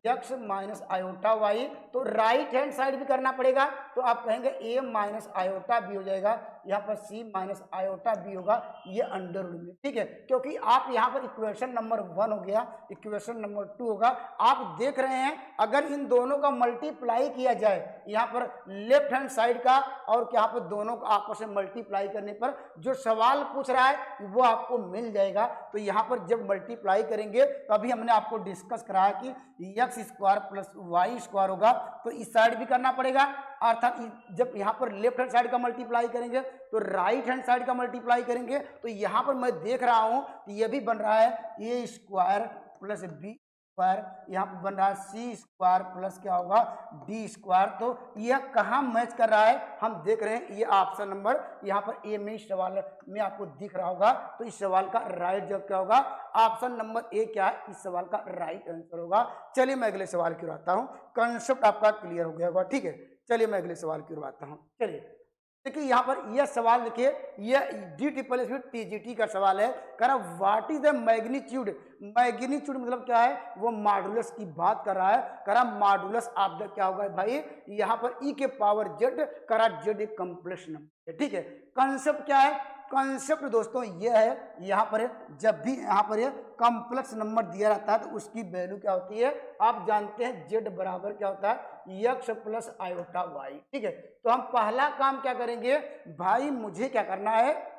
यक्स माइनस आयोटा वाई। तो राइट हैंड साइड भी करना पड़ेगा, तो आप कहेंगे ए माइनस आयोटा बी हो जाएगा, यहाँ पर सी माइनस आयोटा बी होगा, ये अंडर रूट में, ठीक है। क्योंकि आप यहाँ पर इक्वेशन नंबर 1 हो गया, इक्वेशन नंबर 2 होगा। आप देख रहे हैं अगर इन दोनों का मल्टीप्लाई किया जाए, यहाँ पर लेफ्ट हैंड साइड का और यहाँ पर दोनों को आपस में मल्टीप्लाई करने पर जो सवाल पूछ रहा है वो आपको मिल जाएगा। तो यहाँ पर जब मल्टीप्लाई करेंगे तो अभी हमने आपको डिस्कस कराया कि x square plus y square होगा, तो इस साइड भी करना पड़ेगा, अर्थात जब यहाँ पर लेफ्ट हैंड साइड का मल्टीप्लाई करेंगे तो राइट हैंड साइड का मल्टीप्लाई करेंगे। तो यहाँ पर मैं देख रहा हूँ तो ये भी बन रहा है ए स्क्वायर प्लस बी स्क्वायर, यहाँ पर बन रहा है सी स्क्वायर प्लस क्या होगा डी स्क्वायर। तो यह कहाँ मैच कर रहा है हम देख रहे हैं, ये ऑप्शन नंबर यहाँ पर ए में इस सवाल में आपको दिख रहा होगा। तो इस सवाल का राइट जवाब क्या होगा, ऑप्शन नंबर ए क्या है, इस सवाल का राइट आंसर होगा। चलिए मैं अगले सवाल की ओर आता हूँ, कंसेप्ट आपका क्लियर हो गया होगा, ठीक है। चलिए मैं अगले सवाल की ओर आता हूँ। चलिए देखिए यहाँ पर यह सवाल देखिए, यह DSST का सवाल है। कह रहा what is the magnitude, magnitude मतलब क्या है, वो मॉडुलस की बात कर रहा है। कह रहा मॉडुलस ऑफ द क्या होगा भाई, यहाँ पर e के पावर z, कह रहा z एक कॉम्प्लेक्स नंबर है, ठीक है। कंसेप्ट क्या है, कंसेप्ट दोस्तों ये है, यहाँ पर जब भी यहाँ पर कॉम्प्लेक्स नंबर दिया रहता है तो उसकी वैल्यू क्या होती है, आप जानते हैं z बराबर क्या होता है यक्स प्लस आयोटा वाई, ठीक है। तो हम पहला काम क्या करेंगे भाई, मुझे क्या करना है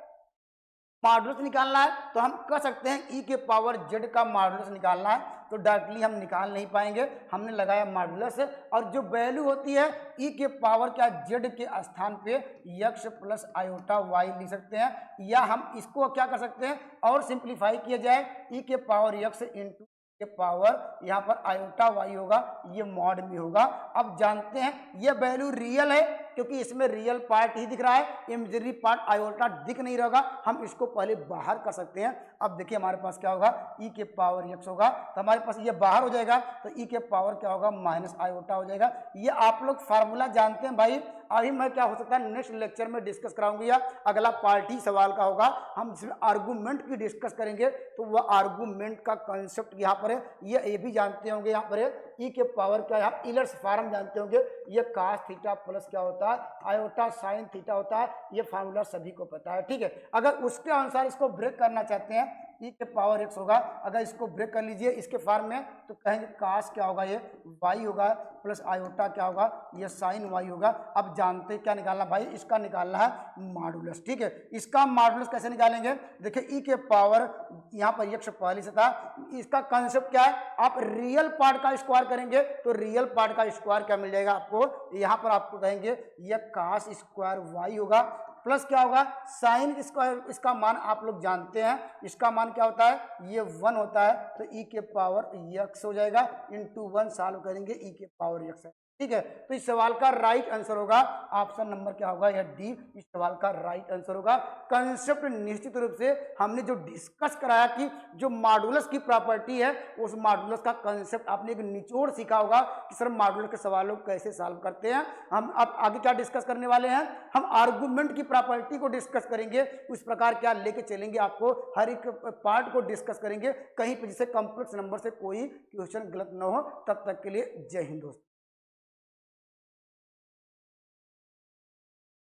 मॉडुलस निकालना है। तो हम कह सकते हैं e के पावर z का मॉडुलस निकालना है, तो डायरेक्टली हम निकाल नहीं पाएंगे, हमने लगाया मॉडुलस, और जो वैल्यू होती है e के पावर क्या z के स्थान पे यक्स प्लस आयोटा वाई लिख सकते हैं, या हम इसको क्या कर सकते हैं और सिंप्लीफाई किया जाए e के पावर यक्स इंटू के पावर यहाँ पर आयोटा वाई होगा, ये मॉड में होगा। अब जानते हैं ये वैल्यू रियल है क्योंकि इसमें रियल पार्ट ही दिख रहा है, इमेजिनरी पार्ट आयोटा दिख नहीं रहेगा, हम इसको पहले बाहर कर सकते हैं। अब देखिए हमारे पास क्या होगा e के पावर x होगा, तो हमारे पास ये बाहर हो जाएगा, तो e के पावर क्या होगा माइनस आयोटा हो जाएगा। ये आप लोग फार्मूला जानते हैं भाई, अभी मैं क्या हो सकता है नेक्स्ट लेक्चर में डिस्कस कराऊंगी, या अगला पार्ट ही सवाल का होगा, हम जिसमें आर्गूमेंट की डिस्कस करेंगे, तो वह आर्गूमेंट का कंसेप्ट यहाँ पर है। ये भी जानते होंगे यहाँ पर e के पावर क्या है, इलर्स फॉर्म जानते होंगे, ये कास थीटा प्लस क्या होता है आयोटा साइन थीटा होता है, ये फार्मूला सभी को पता है, ठीक है। अगर उसके अनुसार इसको ब्रेक करना चाहते हैं e के पावर x होगा, अगर इसको ब्रेक कर लीजिए इसके फॉर्म में, तो कहेंगे कास क्या होगा ये y होगा प्लस आयोटा क्या होगा ये साइन y होगा। अब जानते हैं क्या निकालना भाई, इसका निकालना है मॉडुलस, ठीक है। इसका मॉडुलस कैसे निकालेंगे, देखिए e के पावर यहाँ पर x पहले से था, इसका कंसेप्ट क्या है, आप रियल पार्ट का स्क्वायर करेंगे तो रियल पार्ट का स्क्वायर क्या मिल जाएगा आपको, यहाँ पर आपको कहेंगे ये कास स्क्वायर y होगा प्लस क्या होगा साइन स्क्वायर, इसका मान आप लोग जानते हैं, इसका मान क्या होता है ये 1 होता है, तो e के पावर x हो जाएगा इंटू 1 सॉल्व करेंगे e के पावर x ठीक है, तो इस सवाल का राइट आंसर होगा ऑप्शन नंबर क्या होगा, यह डी इस सवाल का राइट आंसर होगा। कंसेप्ट निश्चित रूप से हमने जो डिस्कस कराया कि जो मॉडुलस की प्रॉपर्टी है उस मॉडुलस का कंसेप्ट आपने एक निचोड़ सीखा होगा कि सर मॉडुलस के सवालों को कैसे सॉल्व करते हैं। हम अब आगे क्या डिस्कस करने वाले हैं, हम आर्गुमेंट की प्रॉपर्टी को डिस्कस करेंगे, उस प्रकार क्या लेके चलेंगे, आपको हर एक पार्ट को डिस्कस करेंगे, कहीं पर जिससे कॉम्प्लेक्स नंबर से कोई क्वेश्चन गलत ना हो। तब तक के लिए जय हिंद दोस्तों।